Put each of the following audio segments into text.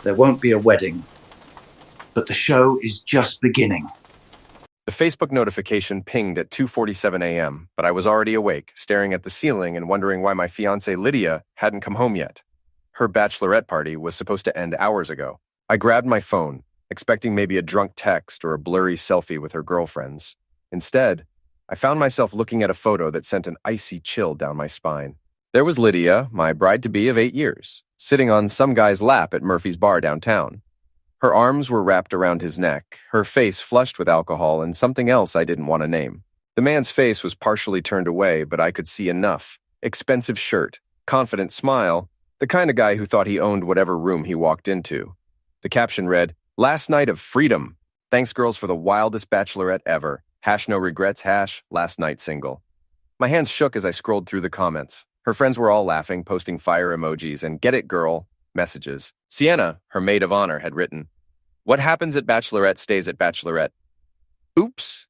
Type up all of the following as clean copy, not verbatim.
There won't be a wedding, but the show is just beginning. The Facebook notification pinged at 2:47 a.m., but I was already awake, staring at the ceiling and wondering why my fiancée Lydia hadn't come home yet. Her bachelorette party was supposed to end hours ago. I grabbed my phone, expecting maybe a drunk text or a blurry selfie with her girlfriends. Instead, I found myself looking at a photo that sent an icy chill down my spine. There was Lydia, my bride-to-be of 8 years, sitting on some guy's lap at Murphy's bar downtown. Her arms were wrapped around his neck, her face flushed with alcohol and something else I didn't want to name. The man's face was partially turned away, but I could see enough. Expensive shirt, confident smile, the kind of guy who thought he owned whatever room he walked into. The caption read, "Last night of freedom. Thanks, girls, for the wildest bachelorette ever. # no regrets, # last night single." My hands shook as I scrolled through the comments. Her friends were all laughing, posting fire emojis and "get it, girl" messages. Sienna, her maid of honor, had written, "What happens at Bachelorette stays at Bachelorette." Oops.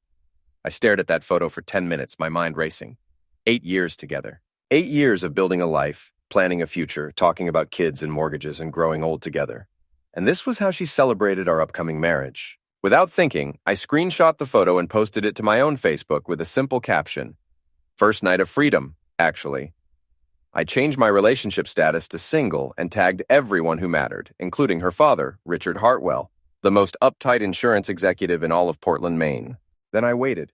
I stared at that photo for 10 minutes, my mind racing. 8 years together. 8 years of building a life, planning a future, talking about kids and mortgages and growing old together. And this was how she celebrated our upcoming marriage. Without thinking, I screenshot the photo and posted it to my own Facebook with a simple caption. First night of freedom, actually. I changed my relationship status to single and tagged everyone who mattered, including her father, Richard Hartwell, the most uptight insurance executive in all of Portland, Maine. Then I waited.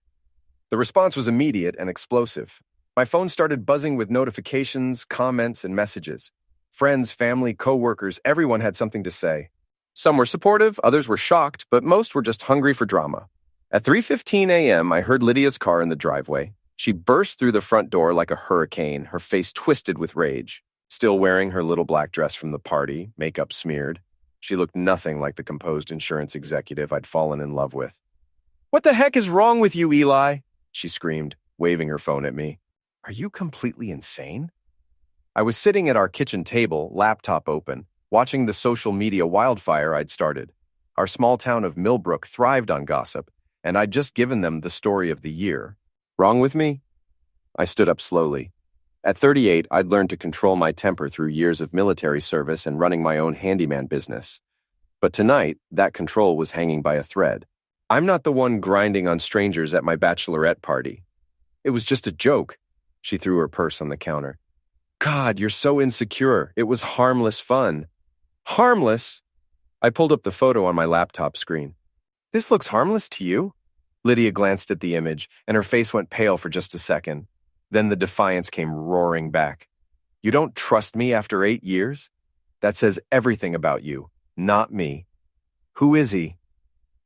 The response was immediate and explosive. My phone started buzzing with notifications, comments, and messages. Friends, family, co-workers, everyone had something to say. Some were supportive, others were shocked, but most were just hungry for drama. At 3:15 a.m., I heard Lydia's car in the driveway. She burst through the front door like a hurricane, her face twisted with rage. Still wearing her little black dress from the party, makeup smeared. She looked nothing like the composed insurance executive I'd fallen in love with. "What the heck is wrong with you, Eli?" she screamed, waving her phone at me. "Are you completely insane?" I was sitting at our kitchen table, laptop open, watching the social media wildfire I'd started. Our small town of Millbrook thrived on gossip, and I'd just given them the story of the year. Wrong with me? I stood up slowly. At 38, I'd learned to control my temper through years of military service and running my own handyman business. But tonight, that control was hanging by a thread. I'm not the one grinding on strangers at my bachelorette party. It was just a joke. She threw her purse on the counter. God, you're so insecure. It was harmless fun. Harmless? I pulled up the photo on my laptop screen. This looks harmless to you? Lydia glanced at the image, and her face went pale for just a second. Then the defiance came roaring back. You don't trust me after 8 years? That says everything about you, not me. Who is he?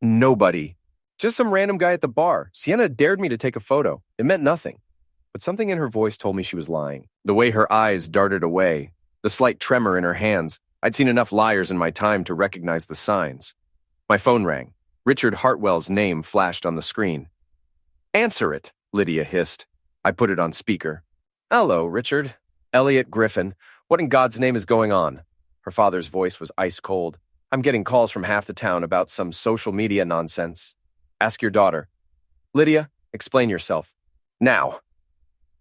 Nobody. Just some random guy at the bar. Sienna dared me to take a photo. It meant nothing. But something in her voice told me she was lying. The way her eyes darted away, the slight tremor in her hands. I'd seen enough liars in my time to recognize the signs. My phone rang. Richard Hartwell's name flashed on the screen. "Answer it," Lydia hissed. I put it on speaker. "Hello, Richard. Elliot Griffin. What in God's name is going on?" Her father's voice was ice cold. "I'm getting calls from half the town about some social media nonsense. Ask your daughter." "Lydia, explain yourself. Now."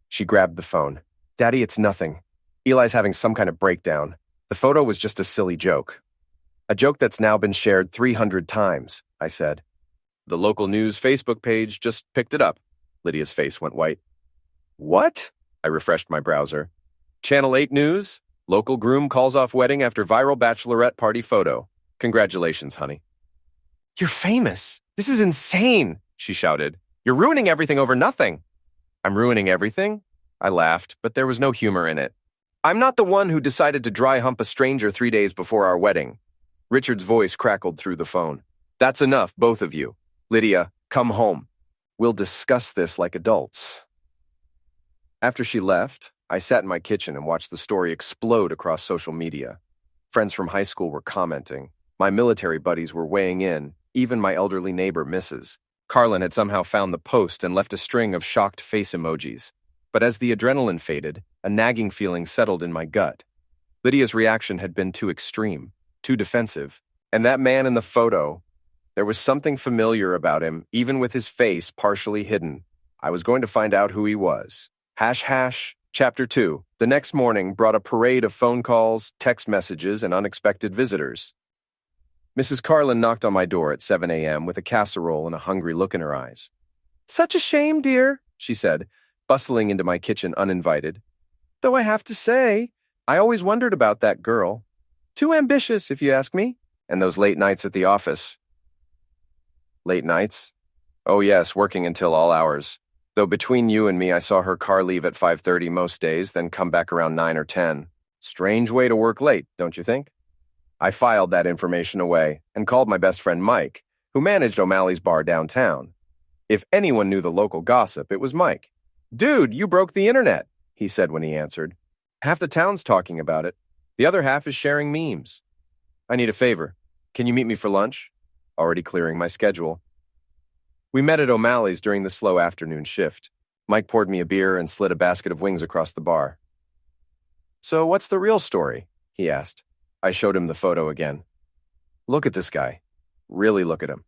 She grabbed the phone. "Daddy, it's nothing. Eli's having some kind of breakdown. The photo was just a silly joke." "A joke that's now been shared 300 times, I said. "The local news Facebook page just picked it up." Lydia's face went white. "What?" I refreshed my browser. "Channel 8 News. Local groom calls off wedding after viral bachelorette party photo. Congratulations, honey." "You're famous. This is insane," she shouted. "You're ruining everything over nothing." "I'm ruining everything?" I laughed, but there was no humor in it. "I'm not the one who decided to dry hump a stranger 3 days before our wedding." Richard's voice crackled through the phone. "That's enough, both of you. Lydia, come home. We'll discuss this like adults." After she left, I sat in my kitchen and watched the story explode across social media. Friends from high school were commenting. My military buddies were weighing in, even my elderly neighbor, Mrs. Carlin had somehow found the post and left a string of shocked face emojis. But as the adrenaline faded, a nagging feeling settled in my gut. Lydia's reaction had been too extreme, too defensive. And that man in the photo, there was something familiar about him, even with his face partially hidden. I was going to find out who he was. #, Chapter 2. The next morning brought a parade of phone calls, text messages, and unexpected visitors. Mrs. Carlin knocked on my door at 7 a.m. with a casserole and a hungry look in her eyes. "Such a shame, dear," she said, bustling into my kitchen uninvited. "Though I have to say, I always wondered about that girl. Too ambitious, if you ask me. And those late nights at the office." Late nights? Oh yes, working until all hours. Though between you and me, I saw her car leave at 5:30 most days, then come back around 9 or 10. Strange way to work late, don't you think? I filed that information away and called my best friend Mike, who managed O'Malley's bar downtown. If anyone knew the local gossip, it was Mike. "Dude, you broke the internet," he said when he answered. "Half the town's talking about it. The other half is sharing memes. I need a favor. Can you meet me for lunch?" Already clearing my schedule. We met at O'Malley's during the slow afternoon shift. Mike poured me a beer and slid a basket of wings across the bar. "So what's the real story?" he asked. I showed him the photo again. "Look at this guy. Really look at him."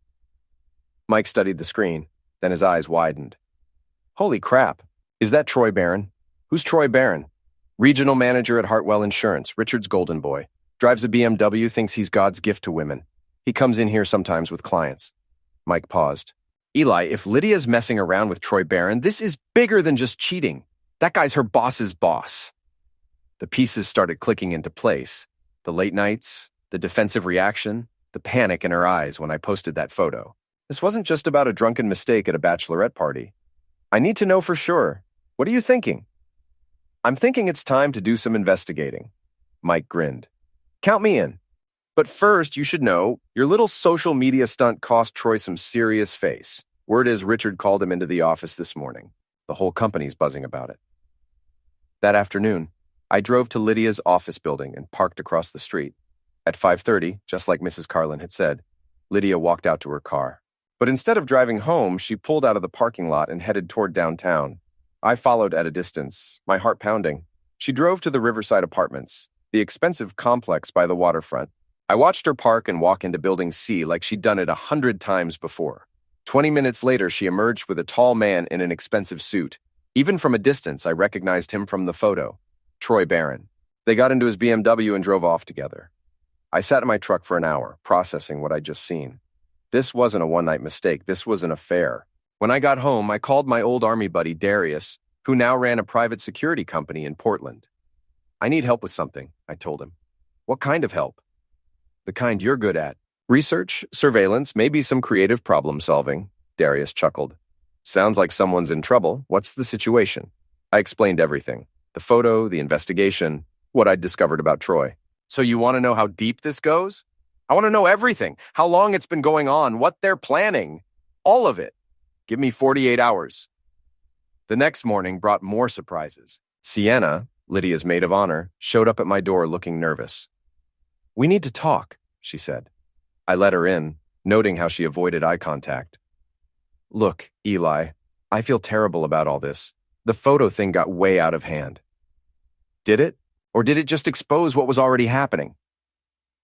Mike studied the screen, then his eyes widened. "Holy crap. Is that Troy Barron? Who's Troy Barron?" "Regional manager at Hartwell Insurance, Richard's golden boy. Drives a BMW, thinks he's God's gift to women. He comes in here sometimes with clients." Mike paused. "Eli, if Lydia's messing around with Troy Barron, this is bigger than just cheating. That guy's her boss's boss." The pieces started clicking into place. The late nights, the defensive reaction, the panic in her eyes when I posted that photo. This wasn't just about a drunken mistake at a bachelorette party. "I need to know for sure. What are you thinking?" "I'm thinking it's time to do some investigating." Mike grinned. "Count me in. But first, you should know, your little social media stunt cost Troy some serious face. Word is Richard called him into the office this morning. The whole company's buzzing about it." That afternoon, I drove to Lydia's office building and parked across the street. At 5:30, just like Mrs. Carlin had said, Lydia walked out to her car. But instead of driving home, she pulled out of the parking lot and headed toward downtown. I followed at a distance, my heart pounding. She drove to the Riverside Apartments, the expensive complex by the waterfront. I watched her park and walk into Building C like she'd done it 100 times before. 20 minutes later, she emerged with a tall man in an expensive suit. Even from a distance, I recognized him from the photo. Troy Barron. They got into his BMW and drove off together. I sat in my truck for an hour, processing what I'd just seen. This wasn't a one-night mistake. This was an affair. When I got home, I called my old army buddy, Darius, who now ran a private security company in Portland. "I need help with something," I told him. "What kind of help?" "The kind you're good at. Research, surveillance, maybe some creative problem solving." Darius chuckled. "Sounds like someone's in trouble. What's the situation?" I explained everything. The photo, the investigation, what I'd discovered about Troy. "So you want to know how deep this goes?" "I want to know everything. How long it's been going on, what they're planning. All of it. Give me 48 hours. The next morning brought more surprises. Sienna, Lydia's maid of honor, showed up at my door looking nervous. "We need to talk," she said. I let her in, noting how she avoided eye contact. "Look, Eli, I feel terrible about all this. The photo thing got way out of hand." "Did it? Or did it just expose what was already happening?"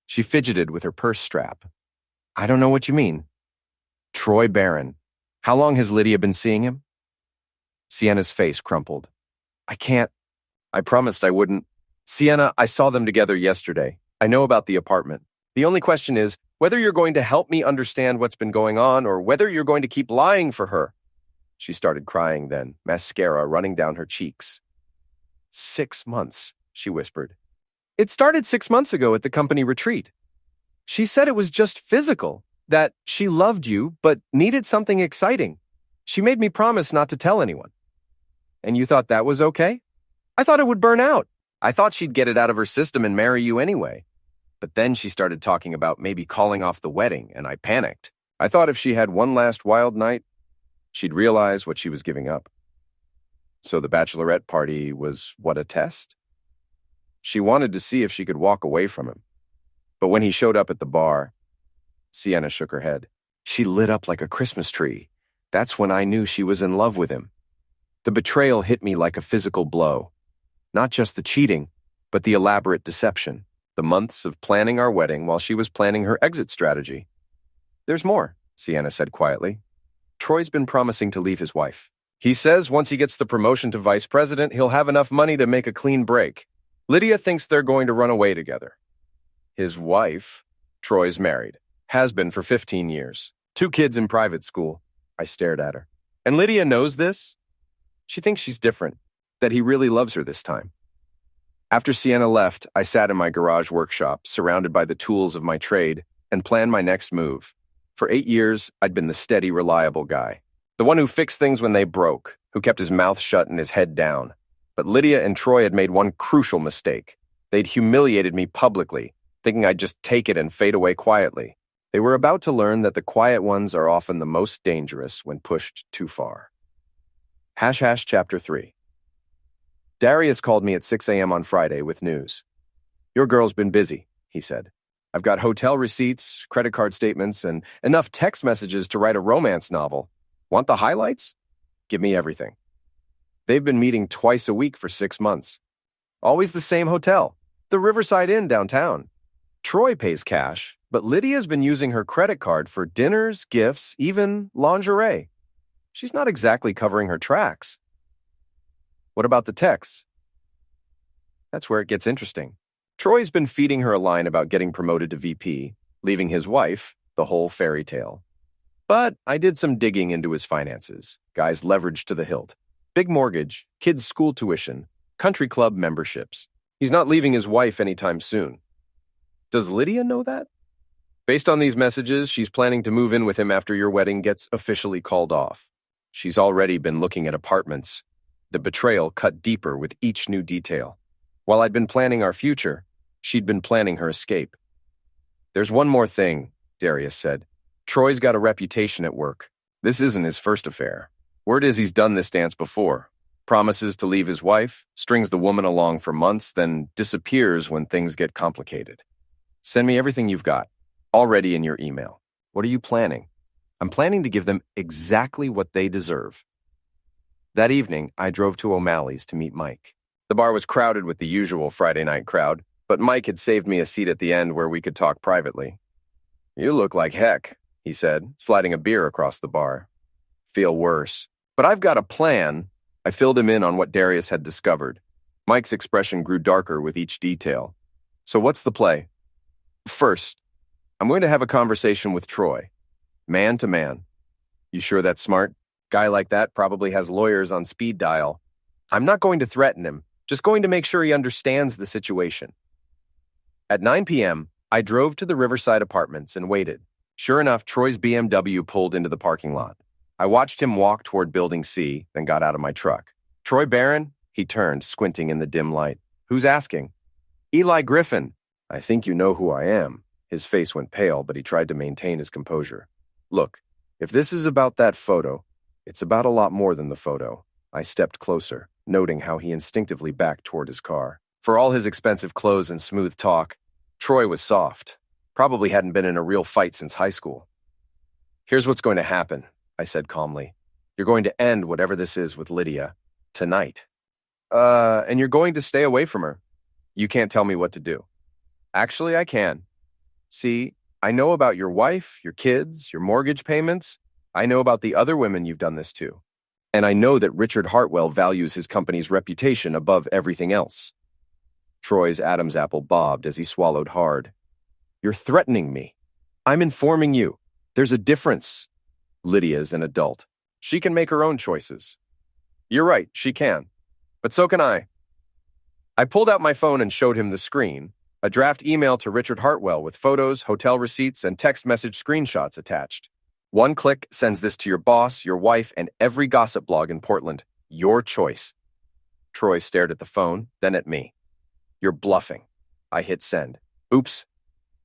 She fidgeted with her purse strap. "I don't know what you mean." "Troy Barron. How long has Lydia been seeing him?" Sienna's face crumpled. "I can't. I promised I wouldn't." "Sienna, I saw them together yesterday. I know about the apartment. The only question is whether you're going to help me understand what's been going on or whether you're going to keep lying for her." She started crying then, mascara running down her cheeks. 6 months, she whispered. "It started 6 months ago at the company retreat. She said it was just physical, that she loved you but needed something exciting. She made me promise not to tell anyone." "And you thought that was okay?" "I thought it would burn out. I thought she'd get it out of her system and marry you anyway. But then she started talking about maybe calling off the wedding, and I panicked. I thought if she had one last wild night, she'd realize what she was giving up." "So the bachelorette party was what, a test?" "She wanted to see if she could walk away from him. But when he showed up at the bar," Sienna shook her head, "she lit up like a Christmas tree. That's when I knew she was in love with him. The betrayal hit me like a physical blow. Not just the cheating, but the elaborate deception. The months of planning our wedding while she was planning her exit strategy." "There's more," Sienna said quietly. "Troy's been promising to leave his wife. He says once he gets the promotion to vice president, he'll have enough money to make a clean break. Lydia thinks they're going to run away together. His wife, Troy's married. Has been for 15 years. 2 kids in private school. I stared at her. And Lydia knows this? She thinks she's different, that he really loves her this time. After Sienna left, I sat in my garage workshop, surrounded by the tools of my trade, and planned my next move. For 8 years, I'd been the steady, reliable guy. The one who fixed things when they broke, who kept his mouth shut and his head down. But Lydia and Troy had made one crucial mistake. They'd humiliated me publicly, thinking I'd just take it and fade away quietly. They were about to learn that the quiet ones are often the most dangerous when pushed too far. Chapter 3. Darius called me at 6 a.m. on Friday with news. Your girl's been busy, he said. I've got hotel receipts, credit card statements, and enough text messages to write a romance novel. Want the highlights? Give me everything. They've been meeting twice a week for 6 months. Always the same hotel, the Riverside Inn downtown. Troy pays cash, but Lydia's been using her credit card for dinners, gifts, even lingerie. She's not exactly covering her tracks. What about the texts? That's where it gets interesting. Troy's been feeding her a line about getting promoted to VP, leaving his wife, the whole fairy tale. But I did some digging into his finances. Guy's leverage to the hilt. Big mortgage, kids' school tuition, country club memberships. He's not leaving his wife anytime soon. Does Lydia know that? Based on these messages, she's planning to move in with him after your wedding gets officially called off. She's already been looking at apartments. The betrayal cut deeper with each new detail. While I'd been planning our future, she'd been planning her escape. There's one more thing, Darius said. Troy's got a reputation at work. This isn't his first affair. Word is he's done this dance before. Promises to leave his wife, strings the woman along for months, then disappears when things get complicated. Send me everything you've got, already in your email. What are you planning? I'm planning to give them exactly what they deserve. That evening, I drove to O'Malley's to meet Mike. The bar was crowded with the usual Friday night crowd, but Mike had saved me a seat at the end where we could talk privately. You look like heck, he said, sliding a beer across the bar. Feel worse. But I've got a plan. I filled him in on what Darius had discovered. Mike's expression grew darker with each detail. So what's the play? First, I'm going to have a conversation with Troy. Man to man. You sure that's smart? Guy like that probably has lawyers on speed dial. I'm not going to threaten him, just going to make sure he understands the situation. At 9 p.m., I drove to the Riverside Apartments and waited. Sure enough, Troy's BMW pulled into the parking lot. I watched him walk toward Building C, then got out of my truck. Troy Barron? He turned, squinting in the dim light. Who's asking? Eli Griffin. I think you know who I am. His face went pale, but he tried to maintain his composure. Look, if this is about that photo, it's about a lot more than the photo. I stepped closer, noting how he instinctively backed toward his car. For all his expensive clothes and smooth talk, Troy was soft. Probably hadn't been in a real fight since high school. Here's what's going to happen, I said calmly. You're going to end whatever this is with Lydia tonight. And you're going to stay away from her. You can't tell me what to do. Actually, I can. See, I know about your wife, your kids, your mortgage payments. I know about the other women you've done this to. And I know that Richard Hartwell values his company's reputation above everything else. Troy's Adam's apple bobbed as he swallowed hard. You're threatening me. I'm informing you. There's a difference. Lydia's an adult. She can make her own choices. You're right, she can. But so can I. I pulled out my phone and showed him the screen, a draft email to Richard Hartwell with photos, hotel receipts, and text message screenshots attached. One click sends this to your boss, your wife, and every gossip blog in Portland. Your choice. Troy stared at the phone, then at me. You're bluffing. I hit send. Oops.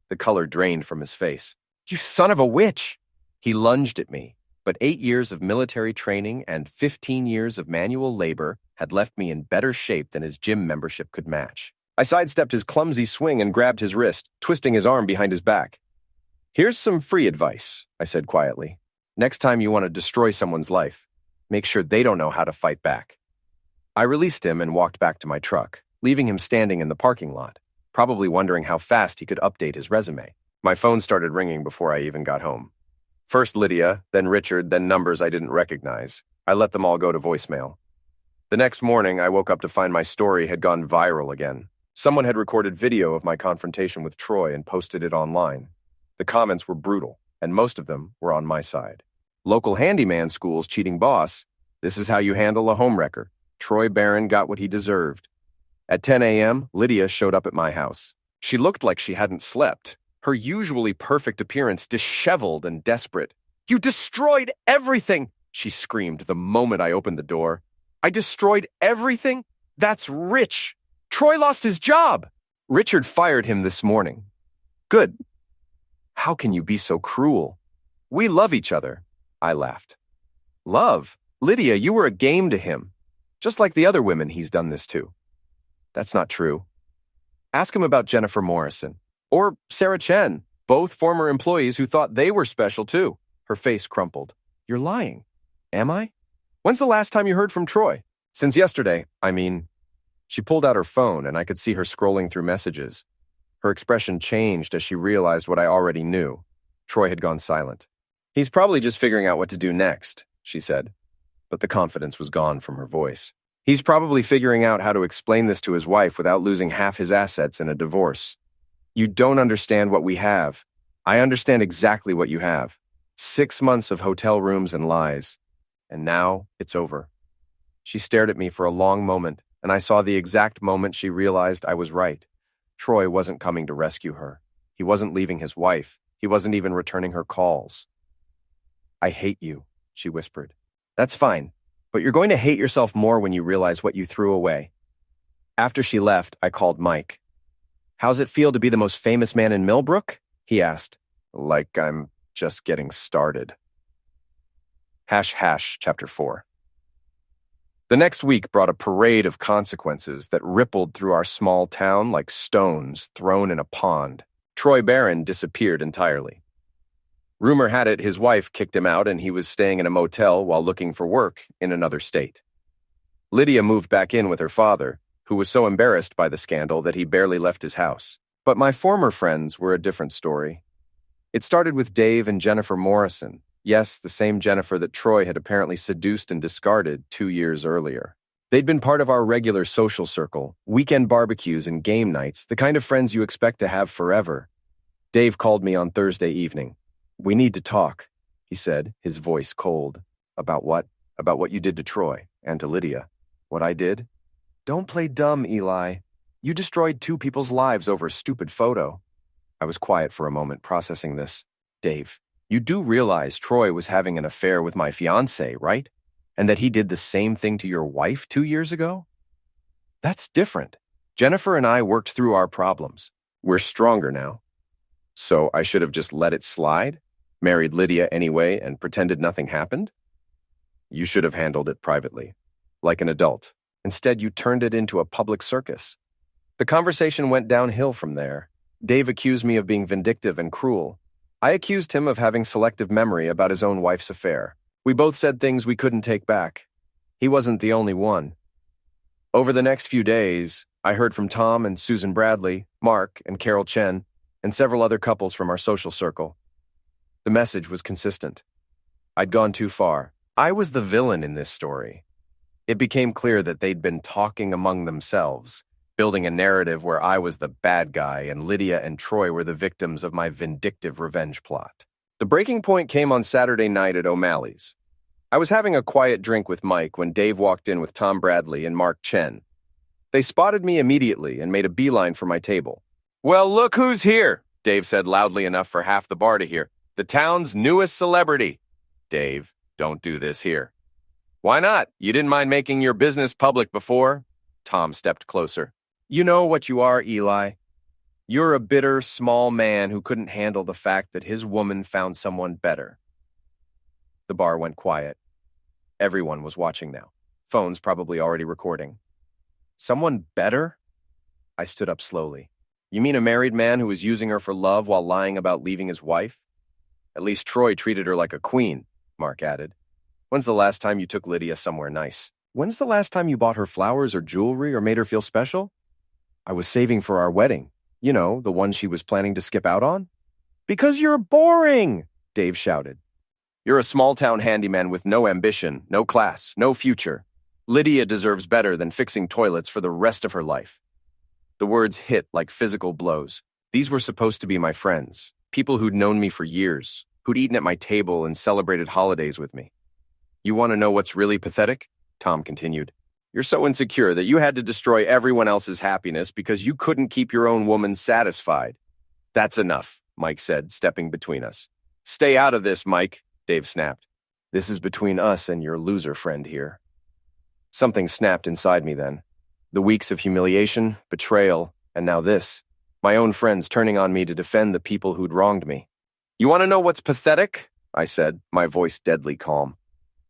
The color drained from his face. You son of a witch! He lunged at me, but 8 years of military training and 15 years of manual labor had left me in better shape than his gym membership could match. I sidestepped his clumsy swing and grabbed his wrist, twisting his arm behind his back. Here's some free advice, I said quietly. Next time you want to destroy someone's life, make sure they don't know how to fight back. I released him and walked back to my truck, leaving him standing in the parking lot, probably wondering how fast he could update his resume. My phone started ringing before I even got home. First Lydia, then Richard, then numbers I didn't recognize. I let them all go to voicemail. The next morning, I woke up to find my story had gone viral again. Someone had recorded video of my confrontation with Troy and posted it online. The comments were brutal, and most of them were on my side. Local handyman school's cheating boss. This is how you handle a homewrecker. Troy Barron got what he deserved. At 10 a.m., Lydia showed up at my house. She looked like she hadn't slept, her usually perfect appearance disheveled and desperate. "You destroyed everything!" she screamed the moment I opened the door. "I destroyed everything? That's Rich! Troy lost his job! Richard fired him this morning." "Good. How can you be so cruel? We love each other," I laughed. "Love? Lydia, you were a game to him. Just like the other women he's done this to." "That's not true. Ask him about Jennifer Morrison. Or Sarah Chen, both former employees who thought they were special too." Her face crumpled. "You're lying." "Am I? When's the last time you heard from Troy?" "Since yesterday, I mean." She pulled out her phone and I could see her scrolling through messages. Her expression changed as she realized what I already knew. Troy had gone silent. "He's probably just figuring out what to do next," she said. But the confidence was gone from her voice. "He's probably figuring out how to explain this to his wife without losing half his assets in a divorce. You don't understand what we have. I understand exactly what you have. 6 months of hotel rooms and lies. And now it's over." She stared at me for a long moment, and I saw the exact moment she realized I was right. Troy wasn't coming to rescue her. He wasn't leaving his wife. He wasn't even returning her calls. "I hate you," she whispered. "That's fine, but you're going to hate yourself more when you realize what you threw away." After she left, I called Mike. "How's it feel to be the most famous man in Millbrook?" he asked. "Like I'm just getting started." Chapter 4. The next week brought a parade of consequences that rippled through our small town like stones thrown in a pond. Troy Barron disappeared entirely. Rumor had it his wife kicked him out and he was staying in a motel while looking for work in another state. Lydia moved back in with her father, who was so embarrassed by the scandal that he barely left his house. But my former friends were a different story. It started with Dave and Jennifer Morrison. Yes, the same Jennifer that Troy had apparently seduced and discarded 2 years earlier. They'd been part of our regular social circle, weekend barbecues and game nights, the kind of friends you expect to have forever. Dave called me on Thursday evening. "We need to talk," he said, his voice cold. "About what?" "About what you did to Troy and to Lydia." "What I did?" "Don't play dumb, Eli. You destroyed 2 people's lives over a stupid photo." I was quiet for a moment, processing this. "Dave, you do realize Troy was having an affair with my fiancée, right? And that he did the same thing to your wife 2 years ago?" "That's different. Jennifer and I worked through our problems. We're stronger now." "So I should have just let it slide? Married Lydia anyway and pretended nothing happened?" "You should have handled it privately, like an adult. Instead, you turned it into a public circus." The conversation went downhill from there. Dave accused me of being vindictive and cruel. I accused him of having selective memory about his own wife's affair. We both said things we couldn't take back. He wasn't the only one. Over the next few days, I heard from Tom and Susan Bradley, Mark and Carol Chen, and several other couples from our social circle. The message was consistent. I'd gone too far. I was the villain in this story. It became clear that they'd been talking among themselves, building a narrative where I was the bad guy and Lydia and Troy were the victims of my vindictive revenge plot. The breaking point came on Saturday night at O'Malley's. I was having a quiet drink with Mike when Dave walked in with Tom Bradley and Mark Chen. They spotted me immediately and made a beeline for my table. "Well, look who's here," Dave said loudly enough for half the bar to hear. "The town's newest celebrity." "Dave, don't do this here." "Why not? You didn't mind making your business public before." Tom stepped closer. "You know what you are, Eli. You're a bitter, small man who couldn't handle the fact that his woman found someone better." The bar went quiet. Everyone was watching now. Phones probably already recording. "Someone better?" I stood up slowly. "You mean a married man who was using her for love while lying about leaving his wife?" "At least Troy treated her like a queen," Mark added. "When's the last time you took Lydia somewhere nice? When's the last time you bought her flowers or jewelry or made her feel special?" "I was saving for our wedding. You know, the one she was planning to skip out on." "Because you're boring," Dave shouted. "You're a small-town handyman with no ambition, no class, no future. Lydia deserves better than fixing toilets for the rest of her life." The words hit like physical blows. These were supposed to be my friends, People who'd known me for years, who'd eaten at my table and celebrated holidays with me. You want to know what's really pathetic? Tom continued. You're so insecure that you had to destroy everyone else's happiness because you couldn't keep your own woman satisfied. That's enough, Mike said, stepping between us. Stay out of this, Mike, Dave snapped. This is between us and your loser friend here. Something snapped inside me then. The weeks of humiliation, betrayal, and now this. My own friends turning on me to defend the people who'd wronged me. You want to know what's pathetic? I said, my voice deadly calm.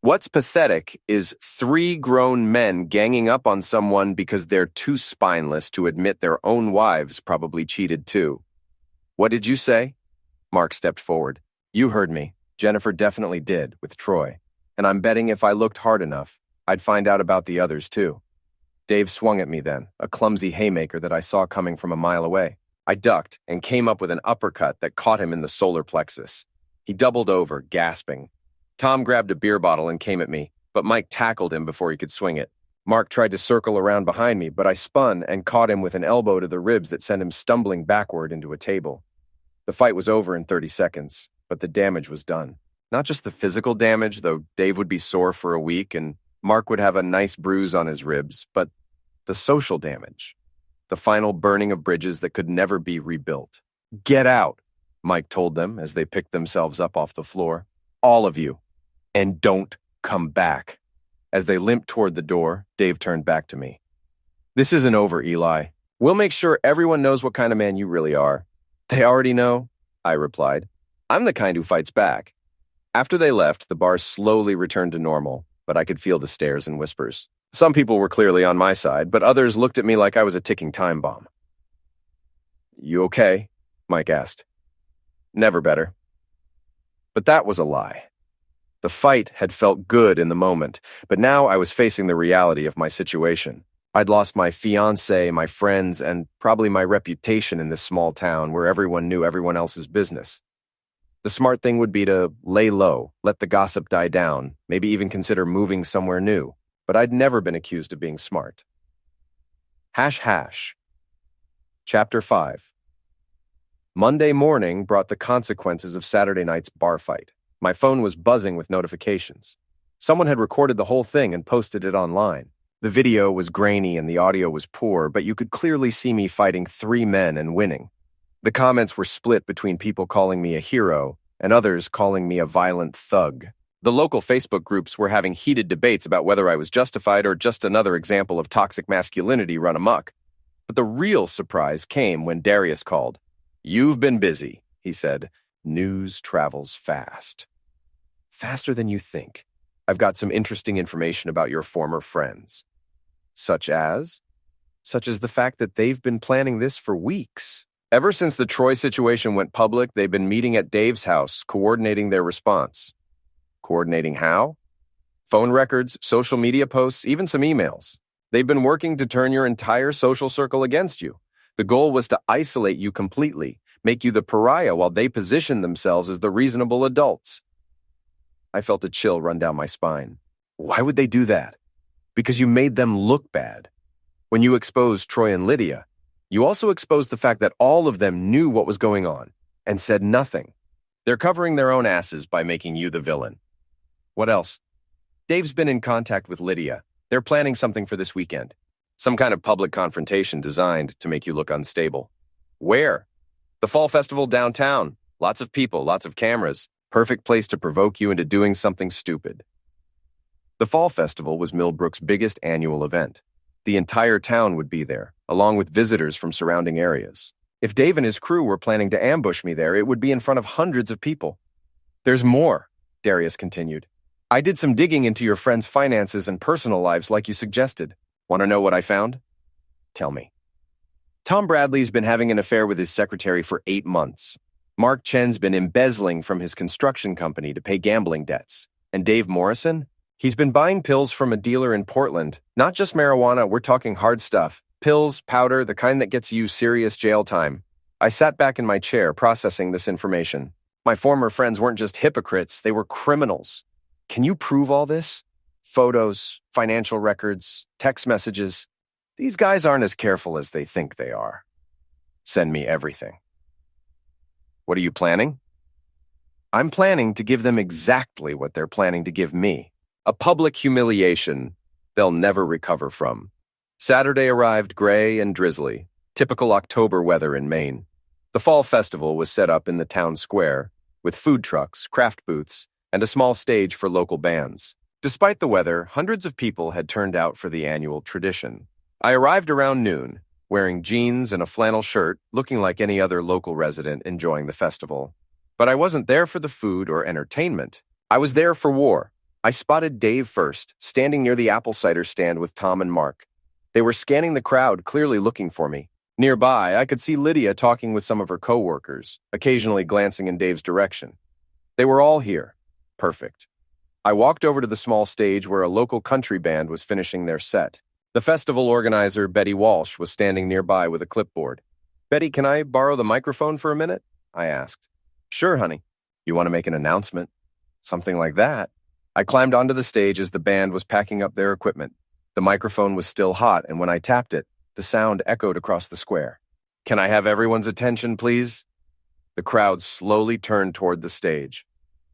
What's pathetic is 3 grown men ganging up on someone because they're too spineless to admit their own wives probably cheated too. What did you say? Mark stepped forward. You heard me. Jennifer definitely did, with Troy. And I'm betting if I looked hard enough, I'd find out about the others too. Dave swung at me then, a clumsy haymaker that I saw coming from a mile away. I ducked and came up with an uppercut that caught him in the solar plexus. He doubled over, gasping. Tom grabbed a beer bottle and came at me, but Mike tackled him before he could swing it. Mark tried to circle around behind me, but I spun and caught him with an elbow to the ribs that sent him stumbling backward into a table. The fight was over in 30 seconds, but the damage was done. Not just the physical damage, though Dave would be sore for a week and Mark would have a nice bruise on his ribs, but the social damage. The final burning of bridges that could never be rebuilt. Get out, Mike told them as they picked themselves up off the floor. All of you. And don't come back. As they limped toward the door, Dave turned back to me. This isn't over, Eli. We'll make sure everyone knows what kind of man you really are. They already know, I replied. I'm the kind who fights back. After they left, the bar slowly returned to normal, but I could feel the stares and whispers. Some people were clearly on my side, but others looked at me like I was a ticking time bomb. You okay? Mike asked. Never better. But that was a lie. The fight had felt good in the moment, but now I was facing the reality of my situation. I'd lost my fiancée, my friends, and probably my reputation in this small town where everyone knew everyone else's business. The smart thing would be to lay low, let the gossip die down, maybe even consider moving somewhere new. But I'd never been accused of being smart. Chapter 5. Monday morning brought the consequences of Saturday night's bar fight. My phone was buzzing with notifications. Someone had recorded the whole thing and posted it online. The video was grainy and the audio was poor, but you could clearly see me fighting 3 men and winning. The comments were split between people calling me a hero and others calling me a violent thug. The local Facebook groups were having heated debates about whether I was justified or just another example of toxic masculinity run amok. But the real surprise came when Darius called. You've been busy, he said. News travels fast. Faster than you think. I've got some interesting information about your former friends. Such as? Such as the fact that they've been planning this for weeks. Ever since the Troy situation went public, they've been meeting at Dave's house, coordinating their response. Coordinating how? Phone records, social media posts, even some emails. They've been working to turn your entire social circle against you. The goal was to isolate you completely, make you the pariah while they position themselves as the reasonable adults. I felt a chill run down my spine. Why would they do that? Because you made them look bad. When you exposed Troy and Lydia, you also exposed the fact that all of them knew what was going on and said nothing. They're covering their own asses by making you the villain. What else? Dave's been in contact with Lydia. They're planning something for this weekend. Some kind of public confrontation designed to make you look unstable. Where? The fall festival downtown. Lots of people, lots of cameras. Perfect place to provoke you into doing something stupid. The fall festival was Millbrook's biggest annual event. The entire town would be there, along with visitors from surrounding areas. If Dave and his crew were planning to ambush me there, it would be in front of hundreds of people. There's more, Darius continued. I did some digging into your friends' finances and personal lives like you suggested. Want to know what I found? Tell me. Tom Bradley's been having an affair with his secretary for 8 months. Mark Chen's been embezzling from his construction company to pay gambling debts. And Dave Morrison? He's been buying pills from a dealer in Portland. Not just marijuana, we're talking hard stuff. Pills, powder, the kind that gets you serious jail time. I sat back in my chair processing this information. My former friends weren't just hypocrites, they were criminals. Can you prove all this? Photos, financial records, text messages. These guys aren't as careful as they think they are. Send me everything. What are you planning? I'm planning to give them exactly what they're planning to give me. A public humiliation they'll never recover from. Saturday arrived gray and drizzly, typical October weather in Maine. The fall festival was set up in the town square, with food trucks, craft booths, and a small stage for local bands. Despite the weather, hundreds of people had turned out for the annual tradition. I arrived around noon, wearing jeans and a flannel shirt, looking like any other local resident enjoying the festival. But I wasn't there for the food or entertainment. I was there for war. I spotted Dave first, standing near the apple cider stand with Tom and Mark. They were scanning the crowd, clearly looking for me. Nearby, I could see Lydia talking with some of her co-workers, occasionally glancing in Dave's direction. They were all here. Perfect. I walked over to the small stage where a local country band was finishing their set. The festival organizer, Betty Walsh, was standing nearby with a clipboard. "Betty, can I borrow the microphone for a minute?" I asked. "Sure, honey. You want to make an announcement?" Something like that. I climbed onto the stage as the band was packing up their equipment. The microphone was still hot, and when I tapped it, the sound echoed across the square. "Can I have everyone's attention, please?" The crowd slowly turned toward the stage.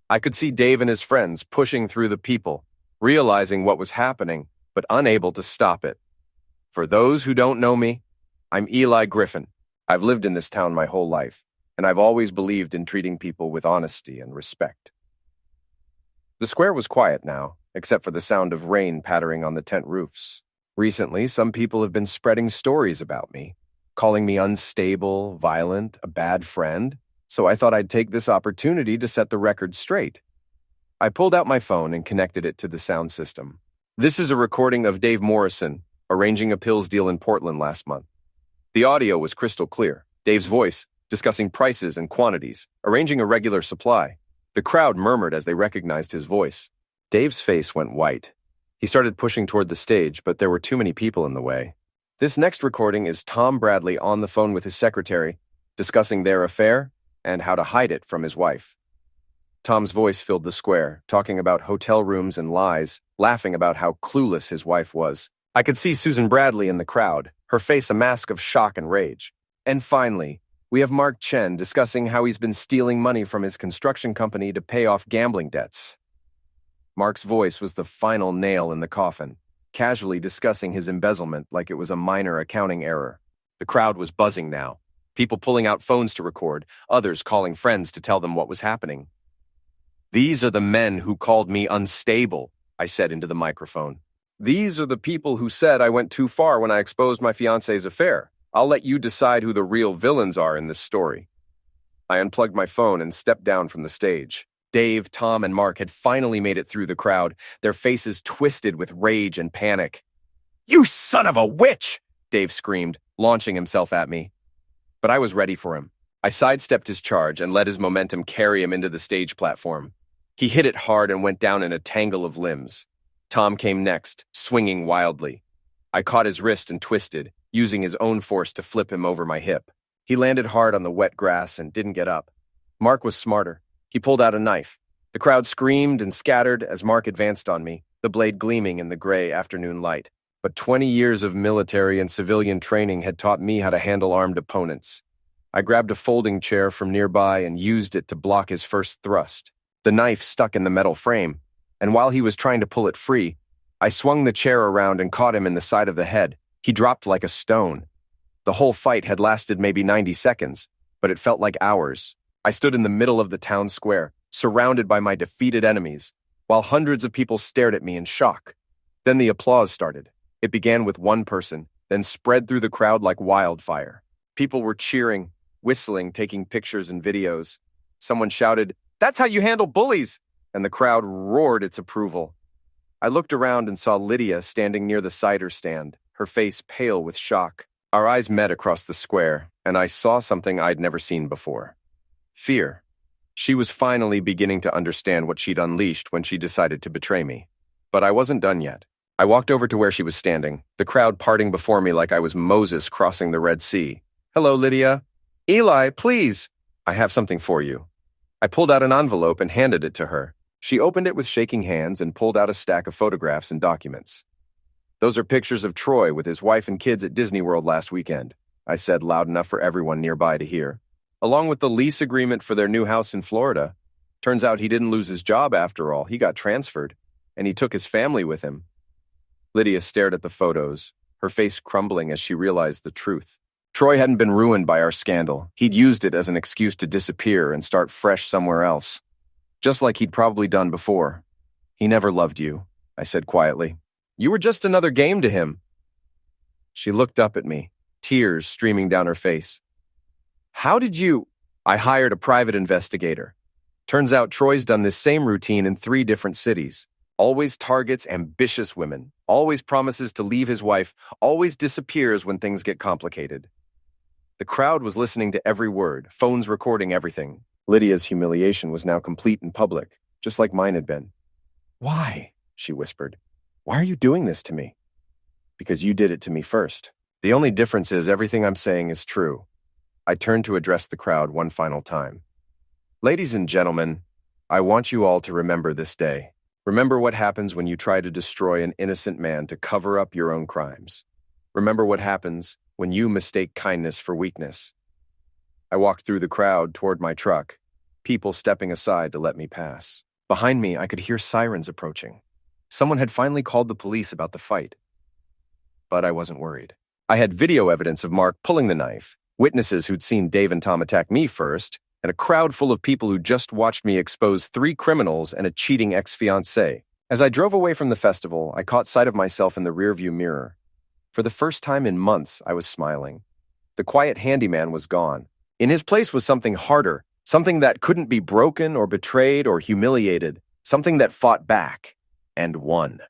I could see Dave and his friends pushing through the people, realizing what was happening, but unable to stop it. For those who don't know me, I'm Eli Griffin. I've lived in this town my whole life, and I've always believed in treating people with honesty and respect. The square was quiet now, except for the sound of rain pattering on the tent roofs. Recently, some people have been spreading stories about me, calling me unstable, violent, a bad friend, so I thought I'd take this opportunity to set the record straight. I pulled out my phone and connected it to the sound system. This is a recording of Dave Morrison arranging a pills deal in Portland last month. The audio was crystal clear. Dave's voice, discussing prices and quantities, arranging a regular supply. The crowd murmured as they recognized his voice. Dave's face went white. He started pushing toward the stage, but there were too many people in the way. This next recording is Tom Bradley on the phone with his secretary, discussing their affair and how to hide it from his wife. Tom's voice filled the square, talking about hotel rooms and lies, laughing about how clueless his wife was. I could see Susan Bradley in the crowd, her face a mask of shock and rage. And finally, we have Mark Chen discussing how he's been stealing money from his construction company to pay off gambling debts. Mark's voice was the final nail in the coffin, casually discussing his embezzlement like it was a minor accounting error. The crowd was buzzing now, people pulling out phones to record, others calling friends to tell them what was happening. "These are the men who called me unstable," I said into the microphone. "These are the people who said I went too far when I exposed my fiancé's affair. I'll let you decide who the real villains are in this story." I unplugged my phone and stepped down from the stage. Dave, Tom, and Mark had finally made it through the crowd, their faces twisted with rage and panic. "You son of a witch!" Dave screamed, launching himself at me. But I was ready for him. I sidestepped his charge and let his momentum carry him into the stage platform. He hit it hard and went down in a tangle of limbs. Tom came next, swinging wildly. I caught his wrist and twisted, using his own force to flip him over my hip. He landed hard on the wet grass and didn't get up. Mark was smarter. He pulled out a knife. The crowd screamed and scattered as Mark advanced on me, the blade gleaming in the gray afternoon light. But 20 years of military and civilian training had taught me how to handle armed opponents. I grabbed a folding chair from nearby and used it to block his first thrust. The knife stuck in the metal frame, and while he was trying to pull it free, I swung the chair around and caught him in the side of the head. He dropped like a stone. The whole fight had lasted maybe 90 seconds, but it felt like hours. I stood in the middle of the town square, surrounded by my defeated enemies, while hundreds of people stared at me in shock. Then the applause started. It began with one person, then spread through the crowd like wildfire. People were cheering, whistling, taking pictures and videos. Someone shouted, "That's how you handle bullies!" And the crowd roared its approval. I looked around and saw Lydia standing near the cider stand, her face pale with shock. Our eyes met across the square, and I saw something I'd never seen before. Fear. She was finally beginning to understand what she'd unleashed when she decided to betray me. But I wasn't done yet. I walked over to where she was standing, the crowd parting before me like I was Moses crossing the Red Sea. "Hello, Lydia." "Eli, please." "I have something for you." I pulled out an envelope and handed it to her. She opened it with shaking hands and pulled out a stack of photographs and documents. "Those are pictures of Troy with his wife and kids at Disney World last weekend," I said loud enough for everyone nearby to hear. along with the lease agreement for their new house in Florida. Turns out he didn't lose his job after all. He got transferred, and he took his family with him. Lydia stared at the photos, her face crumbling as she realized the truth. Troy hadn't been ruined by our scandal. He'd used it as an excuse to disappear and start fresh somewhere else, just like he'd probably done before. He never loved you, I said quietly. You were just another game to him. She looked up at me, tears streaming down her face. How did you? I hired a private investigator. Turns out Troy's done this same routine in 3 different cities. Always targets ambitious women, always promises to leave his wife, always disappears when things get complicated. The crowd was listening to every word, phones recording everything. Lydia's humiliation was now complete and public, just like mine had been. Why? She whispered. Why are you doing this to me? Because you did it to me first. The only difference is everything I'm saying is true. I turned to address the crowd one final time. Ladies and gentlemen, I want you all to remember this day. Remember what happens when you try to destroy an innocent man to cover up your own crimes. Remember what happens when you mistake kindness for weakness. I walked through the crowd toward my truck, people stepping aside to let me pass. Behind me, I could hear sirens approaching. Someone had finally called the police about the fight. But I wasn't worried. I had video evidence of Mark pulling the knife, witnesses who'd seen Dave and Tom attack me first, and a crowd full of people who just watched me expose 3 criminals and a cheating ex-fiancée. As I drove away from the festival, I caught sight of myself in the rearview mirror. For the first time in months, I was smiling. The quiet handyman was gone. In his place was something harder, something that couldn't be broken or betrayed or humiliated, something that fought back and won.